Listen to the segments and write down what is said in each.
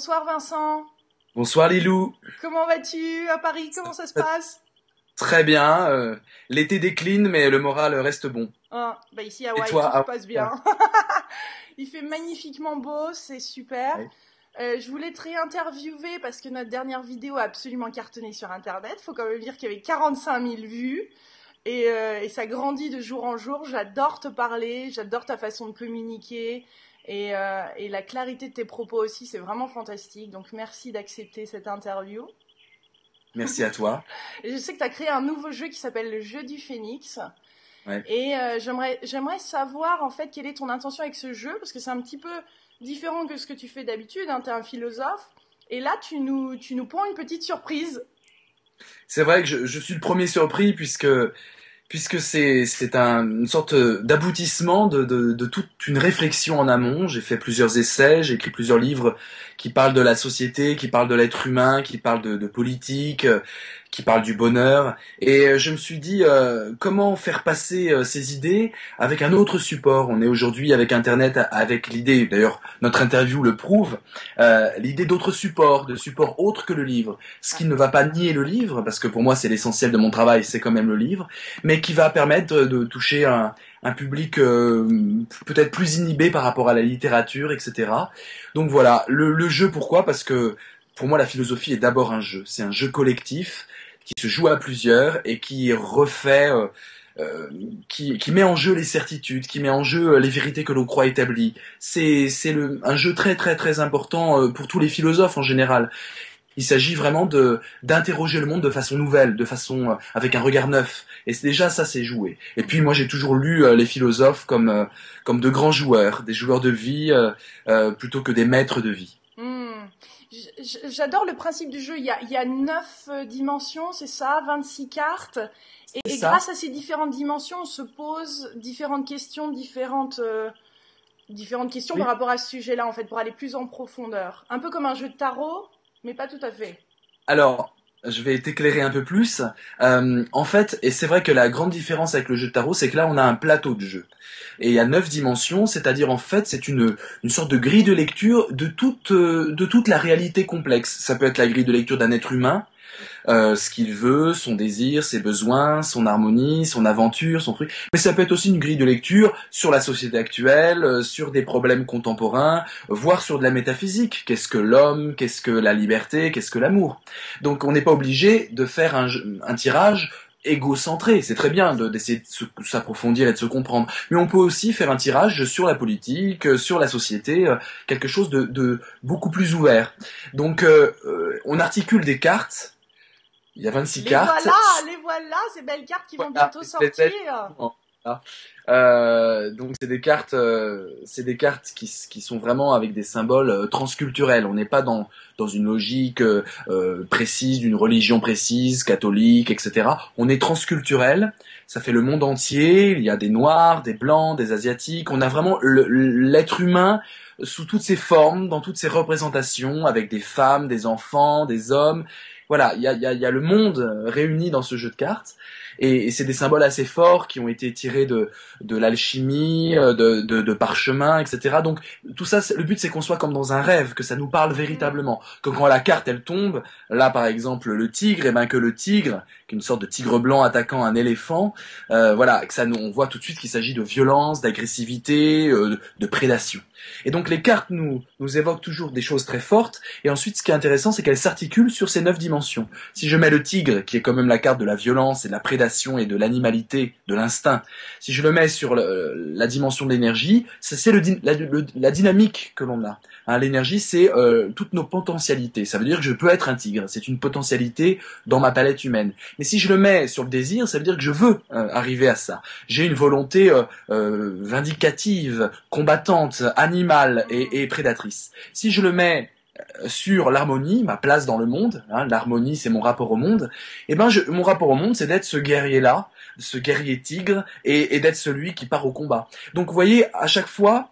Bonsoir Vincent, Bonsoir Lilou. comment vas-tu à Paris? Comment ça se passe? Très bien. L'été décline, mais le moral reste bon. Ah, bah ici à Et Hawaï, toi, tout se à passe bien. Hawaï? Il fait magnifiquement beau, c'est super. Ouais. Je voulais te réinterviewer parce que notre dernière vidéo a absolument cartonné sur Internet. Faut quand même dire qu'il y avait 45 000 vues et ça grandit de jour en jour. J'adore te parler, j'adore ta façon de communiquer et la clarité de tes propos aussi, c'est vraiment fantastique. Donc merci d'accepter cette interview. Merci à toi. Et je sais que tu as créé un nouveau jeu qui s'appelle le jeu du phénix. Ouais. Et j'aimerais savoir en fait quelle est ton intention avec ce jeu, parce que c'est un petit peu différent que ce que tu fais d'habitude, hein, tu es un philosophe. Et là, tu nous prends une petite surprise. C'est vrai que je suis le premier surpris puisque une sorte d'aboutissement de toute une réflexion en amont. J'ai fait plusieurs essais, j'ai écrit plusieurs livres qui parlent de la société, qui parlent de l'être humain, qui parlent de politique, qui parlent du bonheur. Et je me suis dit comment faire passer ces idées avec un autre support. On est aujourd'hui avec Internet, avec l'idée, d'ailleurs notre interview le prouve, l'idée d'autres supports, de supports autres que le livre. Ce qui ne va pas nier le livre, parce que pour moi c'est l'essentiel de mon travail, c'est quand même le livre, mais qui va permettre de toucher un public peut-être plus inhibé par rapport à la littérature, etc. Donc voilà, le jeu, pourquoi? Parce que pour moi la philosophie est d'abord un jeu. C'est un jeu collectif qui se joue à plusieurs et qui refait, euh, qui met en jeu les certitudes, qui met en jeu les vérités que l'on croit établies. C'est un jeu très très très important pour tous les philosophes en général. Il s'agit vraiment de d'interroger le monde de façon nouvelle, de façon avec un regard neuf. Et c'est déjà ça, c'est jouer. Et puis moi, j'ai toujours lu les philosophes comme de grands joueurs, des joueurs de vie plutôt que des maîtres de vie. Hmm. J'adore le principe du jeu. Il y a 9 dimensions, c'est ça, 26 cartes. C'est Et ça. grâce à ces différentes dimensions, on se pose différentes questions, différentes questions par Oui. rapport à ce sujet-là, en fait, pour aller plus en profondeur. Un peu comme un jeu de tarot, mais pas tout à fait. Alors, je vais t'éclairer un peu plus. En fait, et c'est vrai que la grande différence avec le jeu de tarot, c'est que là, on a un plateau de jeu. Et il y a 9 dimensions, c'est-à-dire en fait, c'est une sorte de grille de lecture de toute la réalité complexe. Ça peut être la grille de lecture d'un être humain, ce qu'il veut, son désir, ses besoins, son harmonie, son aventure, son truc. Mais ça peut être aussi une grille de lecture sur la société actuelle, sur des problèmes contemporains, voire sur de la métaphysique. Qu'est-ce que l'homme? Qu'est-ce que la liberté? Qu'est-ce que l'amour? Donc on n'est pas obligé de faire un tirage égocentré. C'est très bien d'essayer de s'approfondir et de se comprendre. Mais on peut aussi faire un tirage sur la politique, sur la société, quelque chose de beaucoup plus ouvert. Donc on articule des cartes. Il y a 26 cartes. Les voilà, ces belles cartes qui vont Voilà, bientôt c'est sortir. voilà. Donc c'est des cartes qui sont vraiment avec des symboles transculturels. On n'est pas dans une logique précise d'une religion précise, catholique, etc. On est transculturel. Ça fait le monde entier. Il y a des noirs, des blancs, des asiatiques. On a vraiment l'être humain sous toutes ses formes, dans toutes ses représentations, avec des femmes, des enfants, des hommes. Voilà, il y a le monde réuni dans ce jeu de cartes, et c'est des symboles assez forts qui ont été tirés de l'alchimie, de parchemin, etc. Donc tout ça, le but c'est qu'on soit comme dans un rêve, que ça nous parle Hmm. véritablement, que quand la carte elle tombe, là par exemple le tigre, et ben que le tigre, qui est une sorte de tigre blanc attaquant un éléphant, voilà, que ça on voit tout de suite qu'il s'agit de violence, d'agressivité, de prédation. Et donc les cartes nous évoquent toujours des choses très fortes. Et ensuite, ce qui est intéressant, c'est qu'elle s'articule sur ces 9 dimensions. Si je mets le tigre, qui est quand même la carte de la violence et de la prédation et de l'animalité, de l'instinct, si je le mets sur la dimension de l'énergie, c'est la dynamique que l'on a. Hein, l'énergie, c'est toutes nos potentialités. Ça veut dire que je peux être un tigre. C'est une potentialité dans ma palette humaine. Mais si je le mets sur le désir, ça veut dire que je veux arriver à ça. J'ai une volonté vindicative, combattante, animale et prédatrice. Si je le mets sur l'harmonie, ma place dans le monde, hein, l'harmonie c'est mon rapport au monde, et ben mon rapport au monde c'est d'être ce guerrier-là, ce guerrier tigre, et d'être celui qui part au combat. Donc vous voyez, à chaque fois,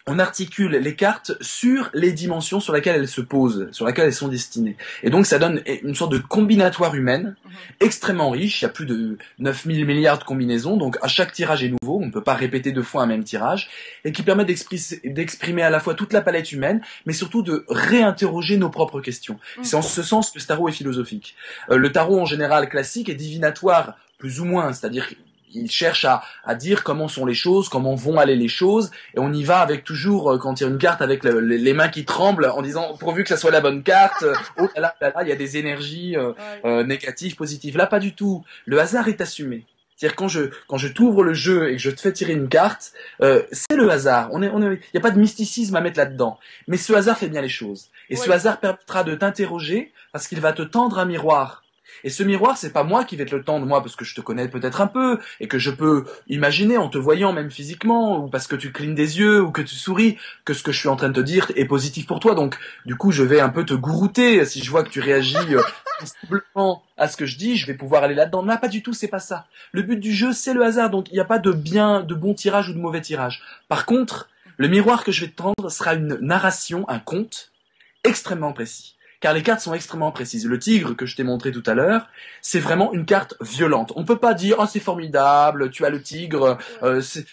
on articule les cartes sur les dimensions sur lesquelles elles se posent, sur lesquelles elles sont destinées. Et donc ça donne une sorte de combinatoire humaine extrêmement riche. Il y a plus de 9000 milliards de combinaisons, donc à chaque tirage est nouveau, on ne peut pas répéter deux fois un même tirage, et qui permet d'exprimer à la fois toute la palette humaine, mais surtout de réinterroger nos propres questions. C'est en ce sens que ce tarot est philosophique. Le tarot en général classique est divinatoire, plus ou moins, c'est-à-dire il cherche à dire comment sont les choses, comment vont aller les choses, et on y va avec toujours, quand il y a une carte, avec les mains qui tremblent, en disant, pourvu que ça soit la bonne carte, oh là là, il y a des énergies négatives, positives. Là, pas du tout. Le hasard est assumé. C'est-à-dire quand je t'ouvre le jeu et que je te fais tirer une carte, c'est le hasard. Il n'y a pas de mysticisme à mettre là-dedans. Mais ce hasard fait bien les choses. Et ce hasard permettra de t'interroger, parce qu'il va te tendre un miroir. Et ce miroir, c'est pas moi qui vais te le tendre, moi, parce que je te connais peut-être un peu, et que je peux imaginer, en te voyant même physiquement, ou parce que tu clignes des yeux, ou que tu souris, que ce que je suis en train de te dire est positif pour toi. Donc, du coup, je vais un peu te gourouter. Si je vois que tu réagis sensiblement à ce que je dis, je vais pouvoir aller là-dedans. Non, pas du tout, c'est pas ça. Le but du jeu, c'est le hasard. Donc, il n'y a pas de bon tirage ou de mauvais tirage. Par contre, le miroir que je vais te tendre sera une narration, un conte, extrêmement précis. Car les cartes sont extrêmement précises. Le tigre que je t'ai montré tout à l'heure, c'est vraiment une carte violente. On peut pas dire « Oh, c'est formidable, tu as le tigre,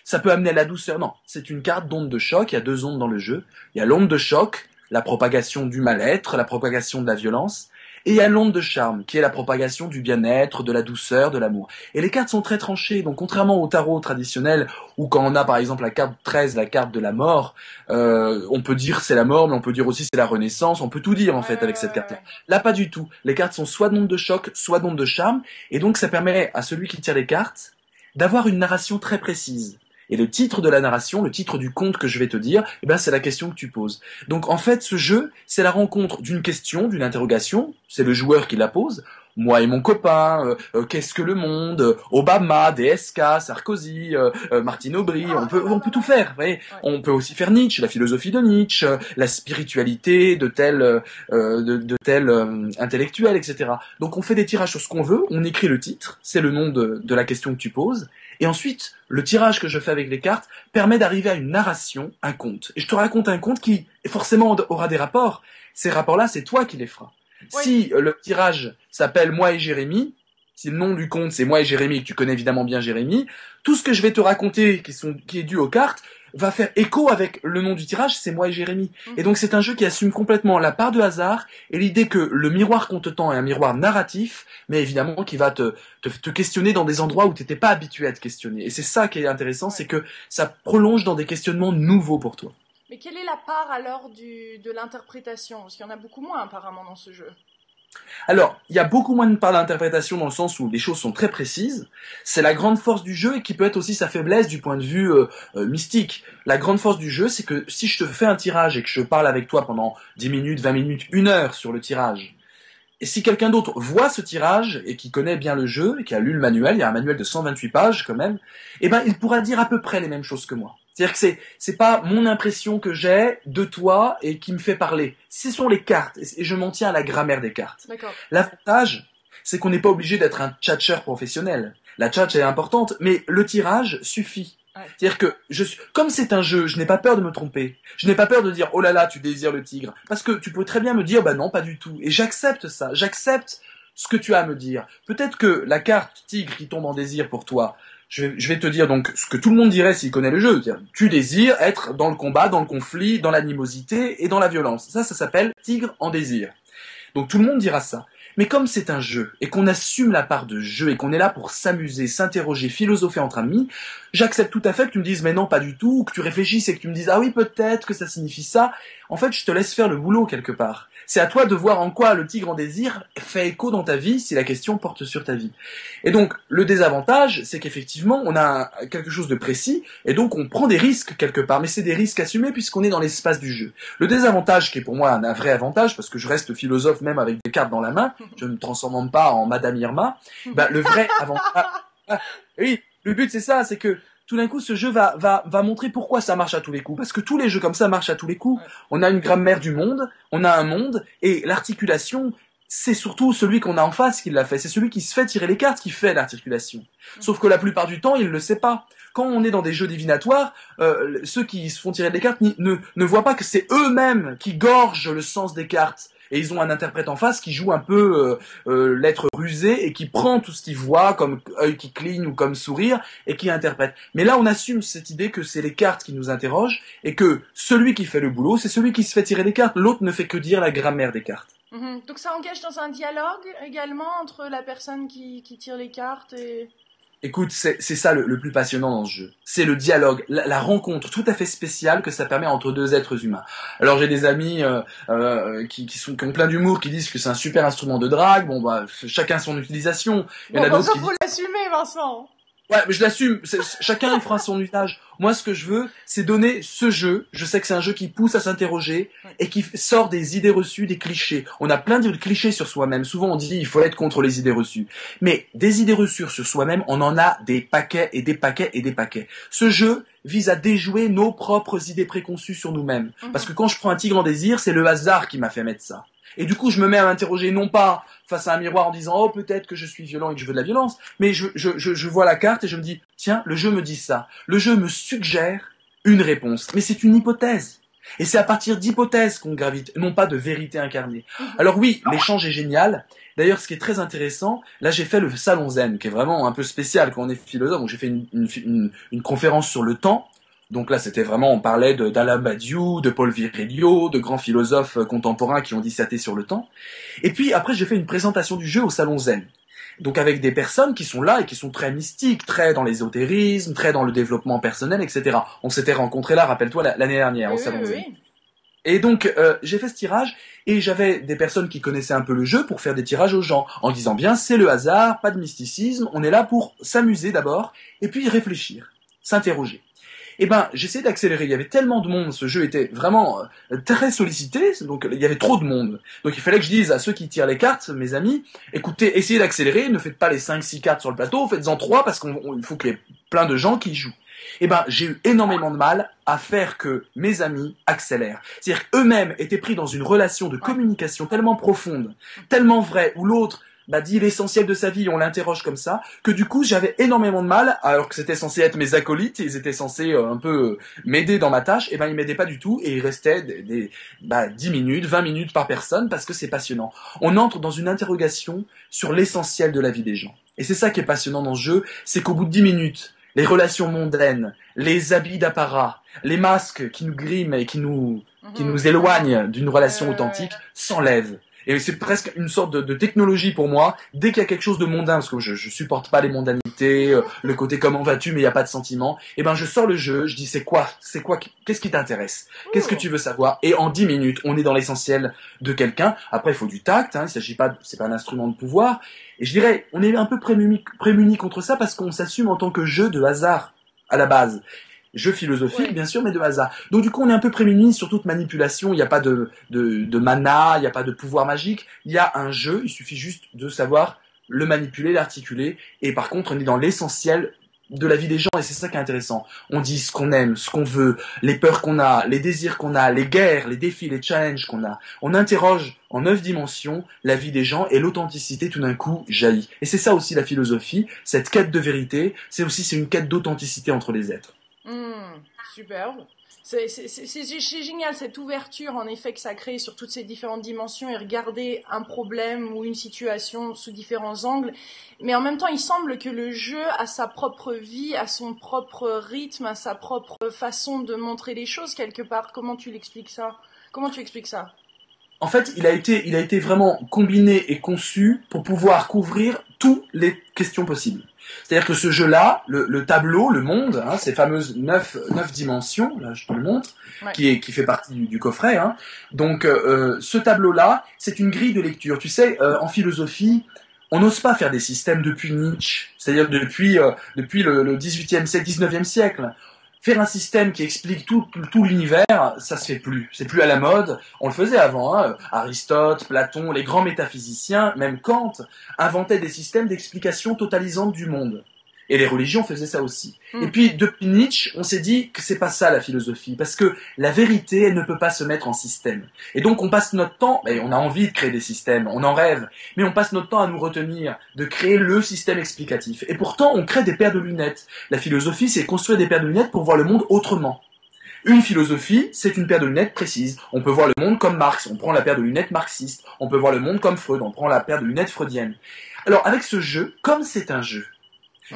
ça peut amener à la douceur ». Non, c'est une carte d'onde de choc. Il y a deux ondes dans le jeu. Il y a l'onde de choc, la propagation du mal-être, la propagation de la violence. Et il y a l'onde de charme, qui est la propagation du bien-être, de la douceur, de l'amour. Et les cartes sont très tranchées. Donc, contrairement au tarot traditionnel, où quand on a, par exemple, la carte 13, la carte de la mort, on peut dire c'est la mort, mais on peut dire aussi c'est la renaissance. On peut tout dire, en fait, avec cette carte-là. Là, pas du tout. Les cartes sont soit d'onde de choc, soit d'onde de charme. Et donc, ça permet à celui qui tire les cartes d'avoir une narration très précise. Et le titre de la narration, le titre du conte que je vais te dire, eh ben, c'est la question que tu poses. Donc, en fait, ce jeu, c'est la rencontre d'une question, d'une interrogation. C'est le joueur qui la pose. Moi et mon copain, qu'est-ce que le monde, Obama, DSK, Sarkozy, Martine Aubry, on peut tout faire. Vous voyez. On peut aussi faire Nietzsche, la philosophie de Nietzsche, la spiritualité de tel intellectuel, etc. Donc on fait des tirages sur ce qu'on veut, on écrit le titre, c'est le nom de la question que tu poses, et ensuite le tirage que je fais avec les cartes permet d'arriver à une narration, un conte. Et je te raconte un conte qui forcément aura des rapports. Ces rapports-là, c'est toi qui les feras. Oui. Si le tirage s'appelle Moi et Jérémy, si le nom du conte c'est Moi et Jérémy, que tu connais évidemment bien Jérémy, tout ce que je vais te raconter qui est dû aux cartes va faire écho avec le nom du tirage, c'est Moi et Jérémy. Et donc c'est un jeu qui assume complètement la part de hasard et l'idée que le miroir qu'on te tend est un miroir narratif, mais évidemment qui va te questionner dans des endroits où tu n'étais pas habitué à te questionner. Et c'est ça qui est intéressant, c'est que ça prolonge dans des questionnements nouveaux pour toi. Mais quelle est la part alors de l'interprétation? Parce qu'il y en a beaucoup moins apparemment dans ce jeu. Alors, il y a beaucoup moins de part d'interprétation dans le sens où les choses sont très précises. C'est la grande force du jeu et qui peut être aussi sa faiblesse du point de vue mystique. La grande force du jeu, c'est que si je te fais un tirage et que je parle avec toi pendant 10 minutes, 20 minutes, 1 heure sur le tirage, et si quelqu'un d'autre voit ce tirage et qui connaît bien le jeu et qui a lu le manuel, il y a un manuel de 128 pages quand même, eh ben il pourra dire à peu près les mêmes choses que moi. C'est-à-dire que c'est pas mon impression que j'ai de toi et qui me fait parler. Ce sont les cartes et je m'en tiens à la grammaire des cartes. D'accord. L'avantage, c'est qu'on n'est pas obligé d'être un tchatcheur professionnel. La tchatch est importante, mais le tirage suffit. C'est-à-dire que comme c'est un jeu, je n'ai pas peur de me tromper. Je n'ai pas peur de dire oh là là, tu désires le tigre, parce que tu peux très bien me dire bah non, pas du tout. Et j'accepte ça. J'accepte ce que tu as à me dire. Peut-être que la carte tigre qui tombe en désir pour toi, je vais te dire donc ce que tout le monde dirait s'il connaît le jeu. C'est-à-dire, tu désires être dans le combat, dans le conflit, dans l'animosité et dans la violence. Ça s'appelle tigre en désir. Donc tout le monde dira ça. Mais comme c'est un jeu, et qu'on assume la part de jeu, et qu'on est là pour s'amuser, s'interroger, philosopher entre amis, j'accepte tout à fait que tu me dises mais non, pas du tout, ou que tu réfléchisses et que tu me dises ah oui, peut-être que ça signifie ça. En fait, je te laisse faire le boulot quelque part. C'est à toi de voir en quoi le tigre en désir fait écho dans ta vie si la question porte sur ta vie. Et donc, le désavantage, c'est qu'effectivement, on a quelque chose de précis, et donc on prend des risques quelque part, mais c'est des risques assumés puisqu'on est dans l'espace du jeu. Le désavantage, qui est pour moi un vrai avantage, parce que je reste philosophe même avec des cartes dans la main, je ne me transforme pas en Madame Irma, bah, le vrai avantage... Oui, le but c'est ça, c'est que tout d'un coup, ce jeu va montrer pourquoi ça marche à tous les coups. Parce que tous les jeux comme ça marchent à tous les coups. On a une grammaire du monde, on a un monde, et l'articulation c'est surtout celui qu'on a en face qui l'a fait. C'est celui qui se fait tirer les cartes qui fait l'articulation. Sauf que la plupart du temps, il ne le sait pas. Quand on est dans des jeux divinatoires, ceux qui se font tirer des cartes ne voient pas que c'est eux-mêmes qui gorgent le sens des cartes. Et ils ont un interprète en face qui joue un peu l'être rusé et qui prend tout ce qu'il voit comme œil qui cligne ou comme sourire et qui interprète. Mais là, on assume cette idée que c'est les cartes qui nous interrogent et que celui qui fait le boulot, c'est celui qui se fait tirer des cartes. L'autre ne fait que dire la grammaire des cartes. Donc ça engage dans un dialogue également entre la personne qui tire les cartes et... Écoute, c'est ça le plus passionnant dans ce jeu. C'est le dialogue, rencontre tout à fait spéciale que ça permet entre deux êtres humains. Alors j'ai des amis qui ont plein d'humour, qui disent que c'est un super instrument de drague. Bon bah chacun son utilisation. Il y en a d'autres qui faut l'assumer, Vincent. Ouais, mais je l'assume. Chacun il fera son usage. Moi, ce que je veux, c'est donner ce jeu. Je sais que c'est un jeu qui pousse à s'interroger et qui sort des idées reçues, des clichés. On a plein de clichés sur soi-même. Souvent, on dit il faut être contre les idées reçues. Mais des idées reçues sur soi-même, on en a des paquets et des paquets et des paquets. Ce jeu vise à déjouer nos propres idées préconçues sur nous-mêmes. Parce que quand je prends un tigre en désir, c'est le hasard qui m'a fait mettre ça. Et du coup, je me mets à m'interroger non pas face à un miroir en disant « Oh, peut-être que je suis violent et que je veux de la violence », mais je vois la carte et je me dis « Tiens, le jeu me dit ça. Le jeu me suggère une réponse. » Mais c'est une hypothèse. Et c'est à partir d'hypothèses qu'on gravite, non pas de vérité incarnée. Alors oui, l'échange est génial. D'ailleurs, ce qui est très intéressant, là j'ai fait le Salon Zen, qui est vraiment un peu spécial quand on est philosophe. Donc j'ai fait une conférence sur le temps. Donc là, c'était vraiment, on parlait d'Alain Badiou, de Paul Virilio, de grands philosophes contemporains qui ont disserté sur le temps. Et puis après, j'ai fait une présentation du jeu au Salon Zen. Donc avec des personnes qui sont là et qui sont très mystiques, très dans l'ésotérisme, très dans le développement personnel, etc. On s'était rencontrés là, rappelle-toi, l'année dernière au Salon Zen. Et donc, j'ai fait ce tirage et j'avais des personnes qui connaissaient un peu le jeu pour faire des tirages aux gens, en disant bien, c'est le hasard, pas de mysticisme, on est là pour s'amuser d'abord, et puis réfléchir, s'interroger. Eh ben, j'essayais d'accélérer. Il y avait tellement de monde, ce jeu était vraiment très sollicité, donc il y avait trop de monde. Donc il fallait que je dise à ceux qui tirent les cartes, mes amis, écoutez, essayez d'accélérer, ne faites pas les 5-6 cartes sur le plateau, faites-en 3 parce qu'il faut qu'il y ait plein de gens qui jouent. Eh ben, j'ai eu énormément de mal à faire que mes amis accélèrent. C'est-à-dire qu'eux-mêmes étaient pris dans une relation de communication tellement profonde, tellement vraie, où l'autre dit l'essentiel de sa vie, on l'interroge comme ça, que du coup j'avais énormément de mal, alors que c'était censé être mes acolytes, ils étaient censés un peu m'aider dans ma tâche, et ben ils m'aidaient pas du tout, et il restait 10 minutes, 20 minutes par personne, parce que c'est passionnant. On entre dans une interrogation sur l'essentiel de la vie des gens. Et c'est ça qui est passionnant dans ce jeu, c'est qu'au bout de 10 minutes, les relations mondaines, les habits d'apparat, les masques qui nous griment et qui nous éloignent d'une relation authentique s'enlèvent. Et c'est presque une sorte de technologie pour moi. Dès qu'il y a quelque chose de mondain, parce que je supporte pas les mondanités, le côté comment vas-tu, mais il y a pas de sentiment. Et ben je sors le jeu, je dis c'est quoi, qu'est-ce qui t'intéresse, qu'est-ce que tu veux savoir. Et en 10 minutes, on est dans l'essentiel de quelqu'un. Après, il faut du tact. Il s'agit pas, c'est pas un instrument de pouvoir. Et je dirais, on est un peu prémuni contre ça parce qu'on s'assume en tant que jeu de hasard à la base. Jeu philosophique, bien sûr, mais de hasard. Donc du coup, on est un peu prémunis sur toute manipulation. Il n'y a pas de mana, il n'y a pas de pouvoir magique. Il y a un jeu, il suffit juste de savoir le manipuler, l'articuler. Et par contre, on est dans l'essentiel de la vie des gens et c'est ça qui est intéressant. On dit ce qu'on aime, ce qu'on veut, les peurs qu'on a, les désirs qu'on a, les guerres, les défis, les challenges qu'on a. On interroge en 9 dimensions la vie des gens et l'authenticité tout d'un coup jaillit. Et c'est ça aussi la philosophie, cette quête de vérité, c'est une quête d'authenticité entre les êtres. Superbe. C'est génial cette ouverture en effet que ça crée sur toutes ces différentes dimensions et regarder un problème ou une situation sous différents angles. Mais en même temps, il semble que le jeu a sa propre vie, a son propre rythme, a sa propre façon de montrer les choses quelque part. Comment tu l'expliques ça ? Comment tu expliques ça ? En fait, il a été vraiment combiné et conçu pour pouvoir couvrir toutes les questions possibles. C'est-à-dire que ce jeu-là, le tableau, le monde, ces fameuses 9 dimensions, là je te le montre, qui fait partie du coffret. Donc ce tableau-là, c'est une grille de lecture. Tu sais, en philosophie, on n'ose pas faire des systèmes depuis Nietzsche, c'est-à-dire depuis le 18e siècle, 19e siècle. Faire un système qui explique tout l'univers, ça se fait plus. C'est plus à la mode. On le faisait avant. Aristote, Platon, les grands métaphysiciens, même Kant, inventaient des systèmes d'explication totalisantes du monde. Et les religions faisaient ça aussi. Mm. Et puis, depuis Nietzsche, on s'est dit que c'est pas ça la philosophie, parce que la vérité, elle ne peut pas se mettre en système. Et donc, on passe notre temps, et on a envie de créer des systèmes, on en rêve, mais on passe notre temps à nous retenir de créer le système explicatif. Et pourtant, on crée des paires de lunettes. La philosophie, c'est construire des paires de lunettes pour voir le monde autrement. Une philosophie, c'est une paire de lunettes précise. On peut voir le monde comme Marx, on prend la paire de lunettes marxiste. On peut voir le monde comme Freud, on prend la paire de lunettes freudienne. Alors, avec ce jeu, comme c'est un jeu,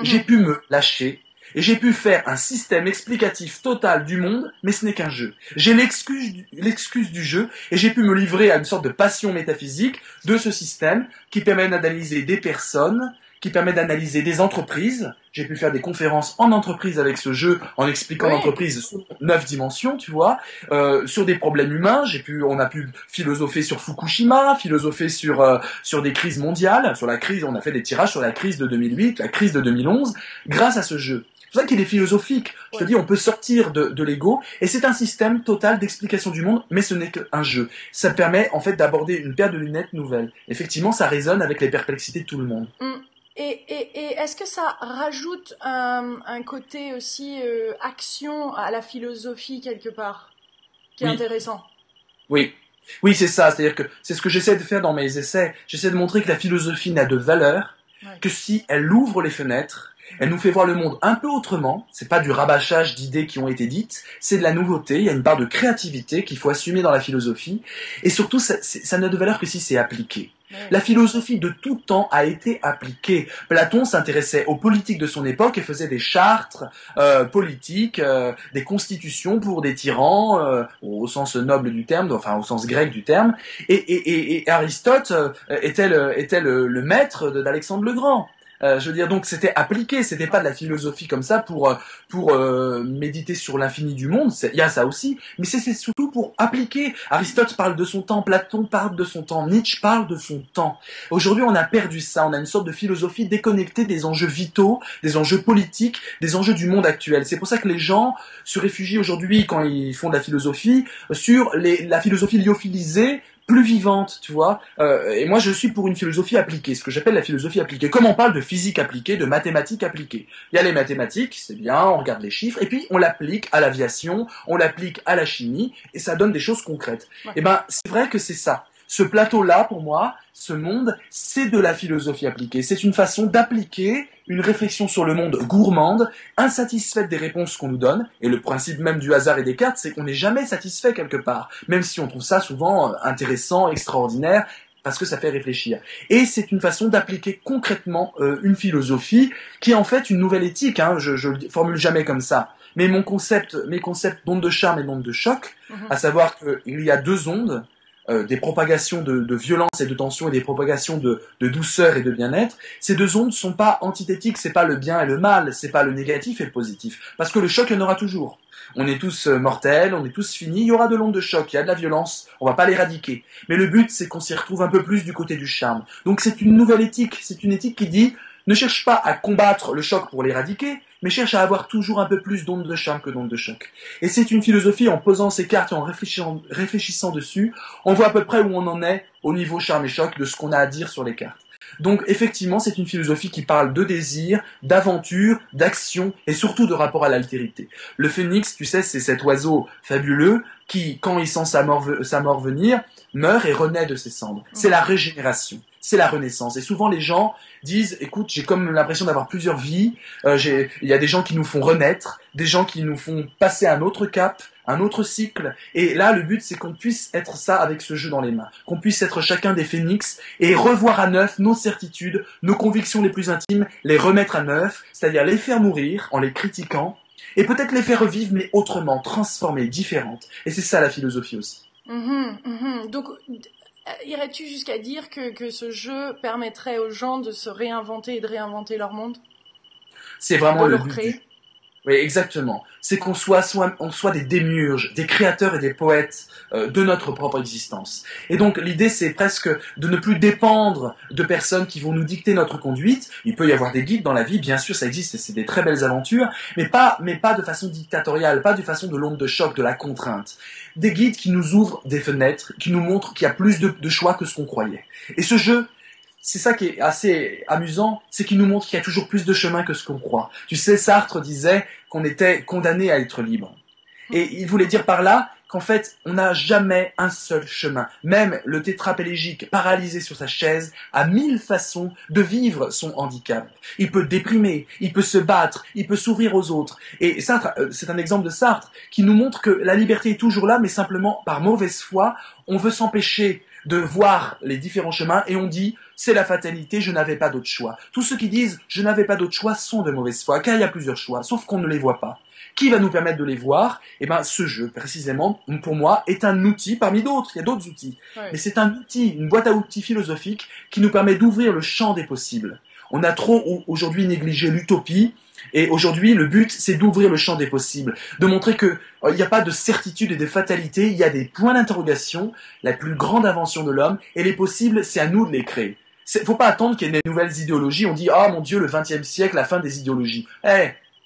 j'ai pu me lâcher et j'ai pu faire un système explicatif total du monde, mais ce n'est qu'un jeu. J'ai l'excuse du jeu et j'ai pu me livrer à une sorte de passion métaphysique de ce système qui permet d'analyser des personnes, qui permet d'analyser des entreprises. J'ai pu faire des conférences en entreprise avec ce jeu, en expliquant l'entreprise sur 9 dimensions, tu vois, sur des problèmes humains. On a pu philosopher sur Fukushima, philosopher sur des crises mondiales, sur la crise. On a fait des tirages sur la crise de 2008, la crise de 2011, grâce à ce jeu. C'est pour ça qu'il est philosophique. Je te dis, on peut sortir de l'ego, et c'est un système total d'explication du monde, mais ce n'est qu'un jeu. Ça permet en fait d'aborder une paire de lunettes nouvelles. Effectivement, ça résonne avec les perplexités de tout le monde. Et est-ce que ça rajoute un côté aussi action à la philosophie quelque part, qui est intéressant? Oui, c'est ça. C'est-à-dire que c'est ce que j'essaie de faire dans mes essais. J'essaie de montrer que la philosophie n'a de valeur que si elle ouvre les fenêtres. Elle nous fait voir le monde un peu autrement. C'est pas du rabâchage d'idées qui ont été dites. C'est de la nouveauté. Il y a une part de créativité qu'il faut assumer dans la philosophie. Et surtout, ça n'a de valeur que si c'est appliqué. La philosophie de tout temps a été appliquée. Platon s'intéressait aux politiques de son époque et faisait des chartes politiques, des constitutions pour des tyrans, au sens noble du terme, enfin au sens grec du terme. Et Aristote était le maître d'Alexandre le Grand. Je veux dire, donc c'était appliqué, c'était pas de la philosophie comme ça pour méditer sur l'infini du monde. Il y a ça aussi, mais c'est surtout pour appliquer. Aristote parle de son temps, Platon parle de son temps, Nietzsche parle de son temps. Aujourd'hui, on a perdu ça. On a une sorte de philosophie déconnectée des enjeux vitaux, des enjeux politiques, des enjeux du monde actuel. C'est pour ça que les gens se réfugient aujourd'hui quand ils font de la philosophie sur la philosophie lyophilisée, plus vivante, tu vois. Et moi, je suis pour une philosophie appliquée, ce que j'appelle la philosophie appliquée. Comme on parle de physique appliquée, de mathématiques appliquées. Il y a les mathématiques, c'est bien, on regarde les chiffres, et puis on l'applique à l'aviation, on l'applique à la chimie, et ça donne des choses concrètes. Et ben, c'est vrai que c'est ça. Ce plateau-là, pour moi, ce monde, c'est de la philosophie appliquée. C'est une façon d'appliquer une réflexion sur le monde gourmande, insatisfaite des réponses qu'on nous donne. Et le principe même du hasard et des cartes, c'est qu'on n'est jamais satisfait quelque part, même si on trouve ça souvent intéressant, extraordinaire, parce que ça fait réfléchir. Et c'est une façon d'appliquer concrètement une philosophie qui est en fait une nouvelle éthique. Hein, je le formule jamais comme ça. Mais mes concepts d'onde de charme et d'onde de choc, à savoir qu'il y a deux ondes, des propagations de violence et de tension et des propagations de douceur et de bien-être, ces deux ondes ne sont pas antithétiques, c'est pas le bien et le mal, c'est pas le négatif et le positif. Parce que le choc, il y en aura toujours. On est tous mortels, on est tous finis, il y aura de l'onde de choc, il y a de la violence, on va pas l'éradiquer. Mais le but, c'est qu'on s'y retrouve un peu plus du côté du charme. Donc c'est une nouvelle éthique, c'est une éthique qui dit, ne cherche pas à combattre le choc pour l'éradiquer, mais cherche à avoir toujours un peu plus d'onde de charme que d'onde de choc. Et c'est une philosophie, en posant ses cartes et en réfléchissant dessus, on voit à peu près où on en est au niveau charme et choc de ce qu'on a à dire sur les cartes. Donc effectivement, c'est une philosophie qui parle de désir, d'aventure, d'action et surtout de rapport à l'altérité. Le phénix, tu sais, c'est cet oiseau fabuleux qui, quand il sent sa mort venir, meurt et renaît de ses cendres. C'est la régénération. C'est la renaissance. Et souvent, les gens disent, écoute, j'ai comme l'impression d'avoir plusieurs vies. Il y a des gens qui nous font renaître, des gens qui nous font passer un autre cap, un autre cycle. Et là, le but, c'est qu'on puisse être ça avec ce jeu dans les mains. Qu'on puisse être chacun des phénix et revoir à neuf nos certitudes, nos convictions les plus intimes, les remettre à neuf, c'est-à-dire les faire mourir en les critiquant et peut-être les faire revivre, mais autrement, transformées, différentes. Et c'est ça la philosophie aussi. Donc, irais-tu jusqu'à dire que ce jeu permettrait aux gens de se réinventer et de réinventer leur monde? C'est vraiment le but. Oui, exactement. C'est qu'on soit des démiurges, des créateurs et des poètes de notre propre existence. Et donc l'idée, c'est presque de ne plus dépendre de personnes qui vont nous dicter notre conduite. Il peut y avoir des guides dans la vie, bien sûr, ça existe, et c'est des très belles aventures, mais pas de façon dictatoriale, pas de façon de l'onde de choc, de la contrainte. Des guides qui nous ouvrent des fenêtres, qui nous montrent qu'il y a plus de choix que ce qu'on croyait. Et ce jeu, c'est ça qui est assez amusant, c'est qu'il nous montre qu'il y a toujours plus de chemin que ce qu'on croit. Tu sais, Sartre disait qu'on était condamné à être libre. Et il voulait dire par là qu'en fait, on n'a jamais un seul chemin. Même le tétraplégique, paralysé sur sa chaise, a 1000 façons de vivre son handicap. Il peut déprimer, il peut se battre, il peut s'ouvrir aux autres. Et Sartre, c'est un exemple de Sartre, qui nous montre que la liberté est toujours là, mais simplement, par mauvaise foi, on veut s'empêcher de voir les différents chemins et on dit c'est la fatalité, je n'avais pas d'autre choix. Tous ceux qui disent je n'avais pas d'autre choix sont de mauvaise foi, car il y a plusieurs choix, sauf qu'on ne les voit pas. Qui va nous permettre de les voir? Eh ben, ce jeu, précisément, pour moi, est un outil parmi d'autres. Il y a d'autres outils. Ouais. Mais c'est un outil, une boîte à outils philosophique qui nous permet d'ouvrir le champ des possibles. On a trop, aujourd'hui, négligé l'utopie. Et aujourd'hui, le but, c'est d'ouvrir le champ des possibles. De montrer que il n'y a pas de certitude et de fatalité. Il y a des points d'interrogation, la plus grande invention de l'homme. Et les possibles, c'est à nous de les créer. Faut pas attendre qu'il y ait des nouvelles idéologies. On dit, ah, mon Dieu, le XXe siècle, la fin des idéologies.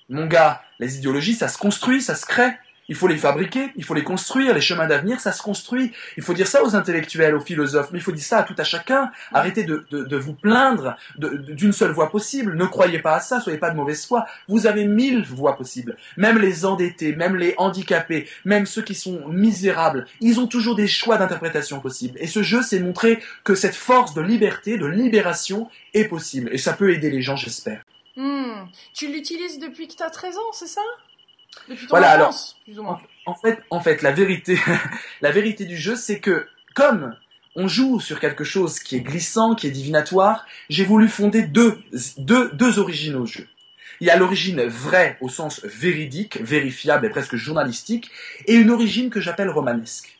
Mon gars, les idéologies, ça se construit, ça se crée. Il faut les fabriquer, il faut les construire, les chemins d'avenir, ça se construit. Il faut dire ça aux intellectuels, aux philosophes, mais il faut dire ça à tout à chacun. Arrêtez de vous plaindre d'une seule voie possible. Ne croyez pas à ça, soyez pas de mauvaise foi. Vous avez 1000 voies possibles. Même les endettés, même les handicapés, même ceux qui sont misérables, ils ont toujours des choix d'interprétation possibles. Et ce jeu, c'est montrer que cette force de liberté, de libération est possible. Et ça peut aider les gens, j'espère. Tu l'utilises depuis que tu as 13 ans, c'est ça? Depuis ton voilà, enfance, plus ou moins. En fait, la vérité, la vérité du jeu, c'est que, comme on joue sur quelque chose qui est glissant, qui est divinatoire, j'ai voulu fonder deux origines au jeu. Il y a l'origine vraie, au sens véridique, vérifiable et presque journalistique, et une origine que j'appelle romanesque.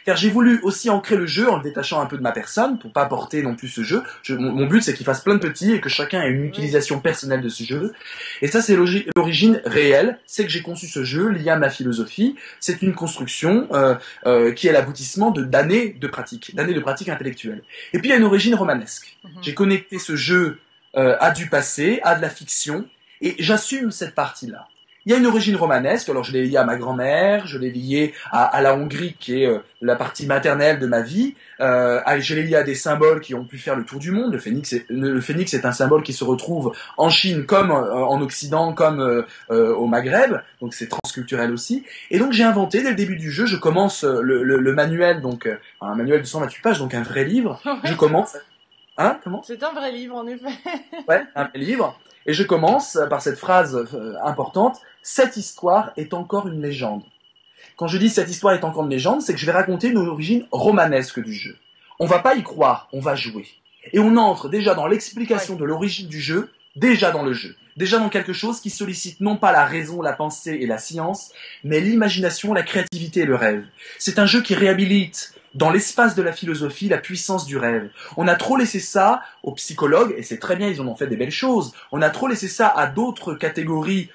Car j'ai voulu aussi ancrer le jeu en le détachant un peu de ma personne, pour pas porter non plus ce jeu. Mon but, c'est qu'il fasse plein de petits et que chacun ait une utilisation personnelle de ce jeu. Et ça, c'est l'origine réelle. C'est que j'ai conçu ce jeu lié à ma philosophie. C'est une construction qui est l'aboutissement d'années de pratique intellectuelle. Et puis, il y a une origine romanesque. J'ai connecté ce jeu à du passé, à de la fiction, et j'assume cette partie-là. Il y a une origine romanesque, alors je l'ai liée à ma grand-mère, je l'ai liée à la Hongrie qui est la partie maternelle de ma vie, je l'ai liée à des symboles qui ont pu faire le tour du monde. Le phénix est un symbole qui se retrouve en Chine comme en Occident, comme au Maghreb, donc c'est transculturel aussi. Et donc j'ai inventé, dès le début du jeu, je commence le manuel, donc un manuel de 128 pages, donc un vrai livre, je commence... Hein, comment? C'est un vrai livre, en effet. Ouais, un vrai livre. Et je commence par cette phrase importante, cette histoire est encore une légende. Quand je dis cette histoire est encore une légende, c'est que je vais raconter une origine romanesque du jeu. On va pas y croire, on va jouer. Et on entre déjà dans l'explication de l'origine du jeu, déjà dans le jeu. Déjà dans quelque chose qui sollicite non pas la raison, la pensée et la science, mais l'imagination, la créativité et le rêve. C'est un jeu qui réhabilite dans l'espace de la philosophie, la puissance du rêve. On a trop laissé ça aux psychologues, et c'est très bien, ils en ont fait des belles choses. On a trop laissé ça à d'autres catégories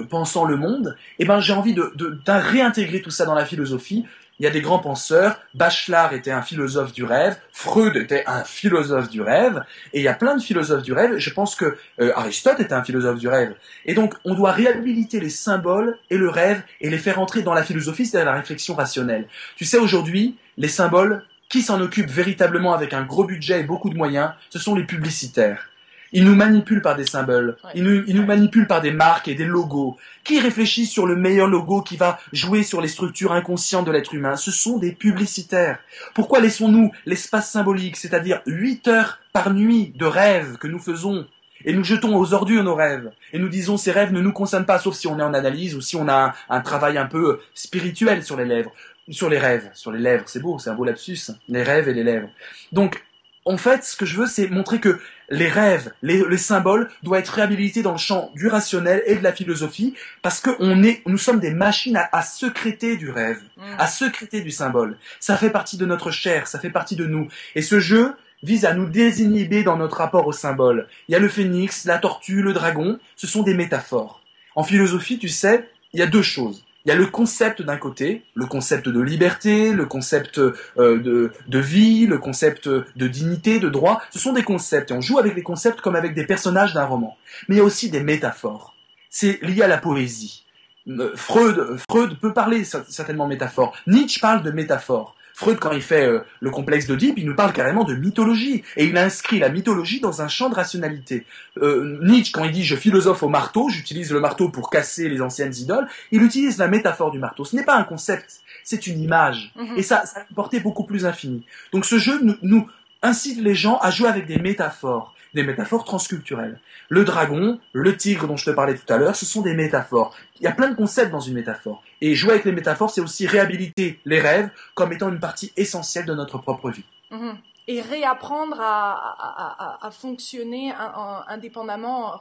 pensant le monde. Et ben, j'ai envie de réintégrer tout ça dans la philosophie. Il y a des grands penseurs. Bachelard était un philosophe du rêve. Freud était un philosophe du rêve. Et il y a plein de philosophes du rêve. Je pense que Aristote était un philosophe du rêve. Et donc, on doit réhabiliter les symboles et le rêve et les faire entrer dans la philosophie, c'est-à-dire la réflexion rationnelle. Tu sais, aujourd'hui, les symboles, qui s'en occupent véritablement avec un gros budget et beaucoup de moyens, ce sont les publicitaires. Ils nous manipulent par des symboles, ils nous manipulent par des marques et des logos. Qui réfléchit sur le meilleur logo qui va jouer sur les structures inconscientes de l'être humain? Ce sont des publicitaires. Pourquoi laissons-nous l'espace symbolique, c'est-à-dire 8 heures par nuit de rêves que nous faisons, et nous jetons aux ordures nos rêves, et nous disons ces rêves ne nous concernent pas, sauf si on est en analyse ou si on a un travail un peu spirituel sur les lèvres. Sur les rêves, sur les lèvres, c'est beau, c'est un beau lapsus, les rêves et les lèvres. Donc, en fait, ce que je veux, c'est montrer que les rêves, les symboles doivent être réhabilités dans le champ du rationnel et de la philosophie, parce que nous sommes des machines à sécréter du rêve, à sécréter du symbole. Ça fait partie de notre chair, ça fait partie de nous. Et ce jeu vise à nous désinhiber dans notre rapport au symbole. Il y a le phénix, la tortue, le dragon, ce sont des métaphores. En philosophie, tu sais, il y a deux choses. Il y a le concept d'un côté, le concept de liberté, le concept de vie, le concept de dignité, de droit. Ce sont des concepts et on joue avec les concepts comme avec des personnages d'un roman. Mais il y a aussi des métaphores. C'est lié à la poésie. Freud peut parler certainement de métaphores. Nietzsche parle de métaphores. Freud, quand il fait le complexe d'Oedipe, il nous parle carrément de mythologie. Et il inscrit la mythologie dans un champ de rationalité. Nietzsche, quand il dit « je philosophe au marteau », j'utilise le marteau pour casser les anciennes idoles, il utilise la métaphore du marteau. Ce n'est pas un concept, c'est une image. Et ça a une portée beaucoup plus infinie. Donc ce jeu nous incite les gens à jouer avec des métaphores transculturelles. Le dragon, le tigre dont je te parlais tout à l'heure, ce sont des métaphores. Il y a plein de concepts dans une métaphore. Et jouer avec les métaphores, c'est aussi réhabiliter les rêves comme étant une partie essentielle de notre propre vie. Et réapprendre à fonctionner indépendamment,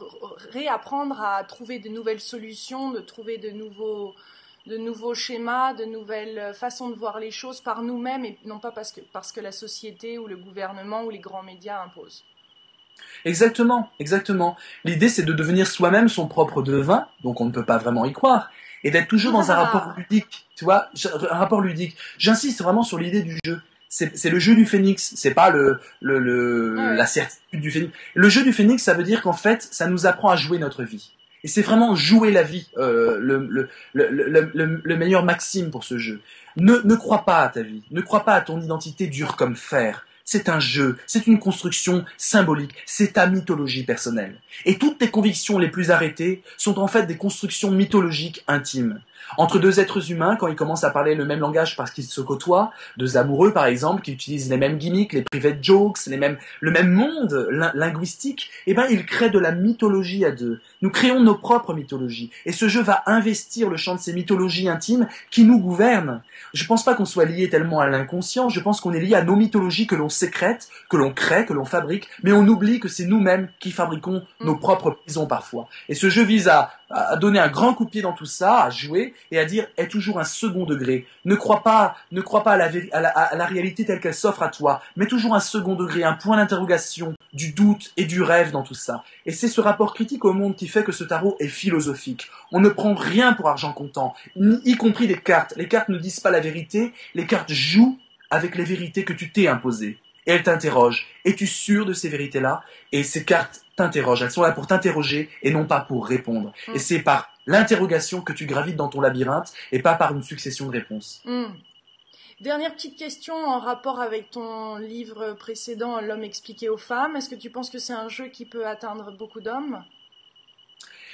réapprendre à trouver de nouvelles solutions, de trouver de nouveaux schémas, de nouvelles façons de voir les choses par nous-mêmes et non pas parce que la société ou le gouvernement ou les grands médias imposent. Exactement, exactement. L'idée, c'est de devenir soi-même son propre devin, donc on ne peut pas vraiment y croire, et d'être toujours dans un rapport ludique, tu vois, un rapport ludique. J'insiste vraiment sur l'idée du jeu. C'est le jeu du phénix, c'est pas la certitude du phénix. Le jeu du phénix, ça veut dire qu'en fait, ça nous apprend à jouer notre vie. Et c'est vraiment jouer la vie, le meilleur maxime pour ce jeu. Ne crois pas à ta vie, ne crois pas à ton identité dure comme fer. C'est un jeu, c'est une construction symbolique, c'est ta mythologie personnelle. Et toutes tes convictions les plus arrêtées sont en fait des constructions mythologiques intimes. Entre deux êtres humains, quand ils commencent à parler le même langage parce qu'ils se côtoient, deux amoureux par exemple, qui utilisent les mêmes gimmicks, les private jokes, le même monde linguistique, eh ben ils créent de la mythologie à deux. Nous créons nos propres mythologies. Et ce jeu va investir le champ de ces mythologies intimes qui nous gouvernent. Je pense pas qu'on soit lié tellement à l'inconscient, je pense qu'on est lié à nos mythologies que l'on sécrète, que l'on crée, que l'on fabrique, mais on oublie que c'est nous-mêmes qui fabriquons nos propres prisons parfois. Et ce jeu vise à donner un grand coup de pied dans tout ça, à jouer et à dire aie toujours un second degré. Ne crois pas à la réalité telle qu'elle s'offre à toi, mais toujours un second degré, un point d'interrogation, du doute et du rêve dans tout ça. Et c'est ce rapport critique au monde qui fait que ce tarot est philosophique. On ne prend rien pour argent comptant, y compris les cartes. Les cartes ne disent pas la vérité, les cartes jouent avec les vérités que tu t'es imposées. Et elles t'interrogent. Es-tu sûr de ces vérités-là? Et ces cartes t'interrogent. Elles sont là pour t'interroger et non pas pour répondre. Et c'est par l'interrogation que tu gravites dans ton labyrinthe et pas par une succession de réponses. Dernière petite question en rapport avec ton livre précédent, L'homme expliqué aux femmes. Est-ce que tu penses que c'est un jeu qui peut atteindre beaucoup d'hommes?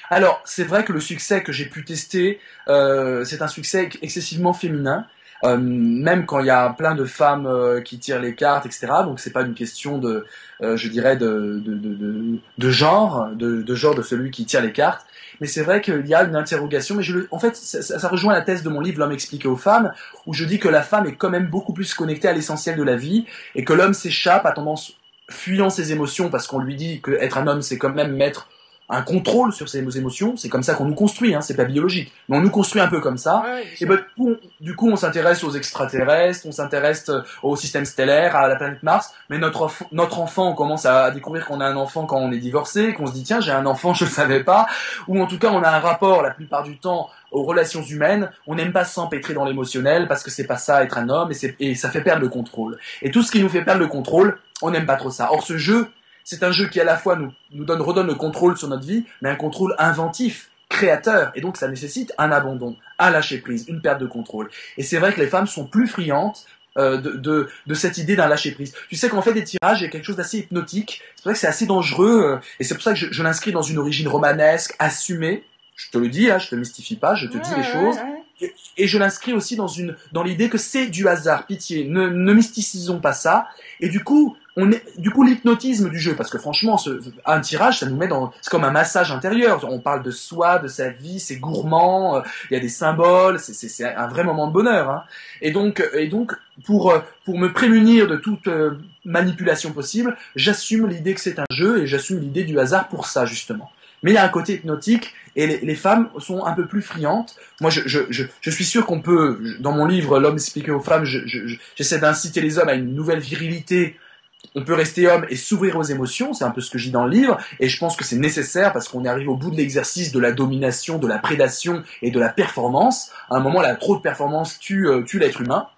Alors, c'est vrai que le succès que j'ai pu tester, c'est un succès excessivement féminin. Même quand il y a plein de femmes qui tirent les cartes, etc. Donc c'est pas une question de, je dirais, de genre, de genre de celui qui tire les cartes. Mais c'est vrai qu'il y a une interrogation. Mais en fait, ça rejoint la thèse de mon livre L'homme expliqué aux femmes, où je dis que la femme est quand même beaucoup plus connectée à l'essentiel de la vie, et que l'homme s'échappe, a tendance fuyant ses émotions, parce qu'on lui dit qu'être un homme, c'est quand même mettre un contrôle sur ses émotions. C'est comme ça qu'on nous construit, hein, c'est pas biologique, mais on nous construit un peu comme ça. Et ben, du coup on s'intéresse aux extraterrestres, on s'intéresse au système stellaire, à la planète Mars, mais notre enfant, on commence à découvrir qu'on a un enfant quand on est divorcé, qu'on se dit tiens j'ai un enfant, je le savais pas, ou en tout cas on a un rapport la plupart du temps aux relations humaines, on n'aime pas s'empêtrer dans l'émotionnel parce que c'est pas ça être un homme, et ça fait perdre le contrôle. Et tout ce qui nous fait perdre le contrôle, on n'aime pas trop ça. Or ce jeu, c'est un jeu qui à la fois nous redonne le contrôle sur notre vie, mais un contrôle inventif, créateur. Et donc ça nécessite un abandon, un lâcher prise, une perte de contrôle. Et c'est vrai que les femmes sont plus friandes de cette idée d'un lâcher prise. Tu sais qu'en fait des tirages, il y a quelque chose d'assez hypnotique. C'est pour ça que c'est assez dangereux. Et c'est pour ça que je l'inscris dans une origine romanesque, assumée. Je te le dis, hein, je te mystifie pas, je te dis les choses. Et je l'inscris aussi dans l'idée que c'est du hasard. Pitié, ne mysticisons pas ça. Et du coup l'hypnotisme du jeu, parce que franchement un tirage ça nous met c'est comme un massage intérieur, on parle de soi, de sa vie, c'est gourmand, il y a des symboles, c'est un vrai moment de bonheur, hein. Et donc pour me prémunir de toute manipulation possible, j'assume l'idée que c'est un jeu et j'assume l'idée du hasard pour ça justement. Mais il y a un côté hypnotique et les femmes sont un peu plus friandes. Moi, je suis sûr qu'on peut, dans mon livre L'homme expliqué aux femmes, j'essaie d'inciter les hommes à une nouvelle virilité. On peut rester homme et s'ouvrir aux émotions, c'est un peu ce que je dis dans le livre, et je pense que c'est nécessaire parce qu'on arrive au bout de l'exercice de la domination, de la prédation et de la performance. À un moment, là, trop de performance tue l'être humain.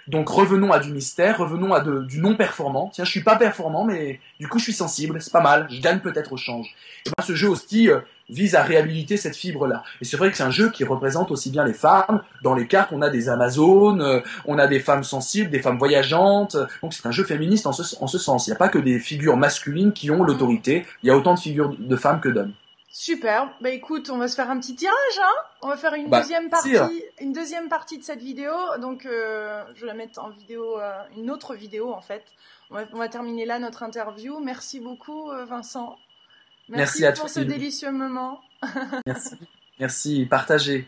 Donc revenons à du mystère, revenons à du non-performant. Tiens, je suis pas performant, mais du coup je suis sensible, c'est pas mal, je gagne peut-être au change. Et ben, ce jeu aussi vise à réhabiliter cette fibre-là. Et c'est vrai que c'est un jeu qui représente aussi bien les femmes. Dans les cartes, on a des Amazones, on a des femmes sensibles, des femmes voyageantes. Donc c'est un jeu féministe en ce sens. Il n'y a pas que des figures masculines qui ont l'autorité. Il y a autant de figures de femmes que d'hommes. Super. Bah écoute, on va se faire un petit tirage, hein. On va faire Bah, sire, une deuxième partie de cette vidéo. Donc, je vais la mettre en vidéo, une autre vidéo en fait. On va terminer là notre interview. Merci beaucoup, Vincent. merci Merci à pour toi, ce Lily. délicieux moment. Merci. Merci, partagez.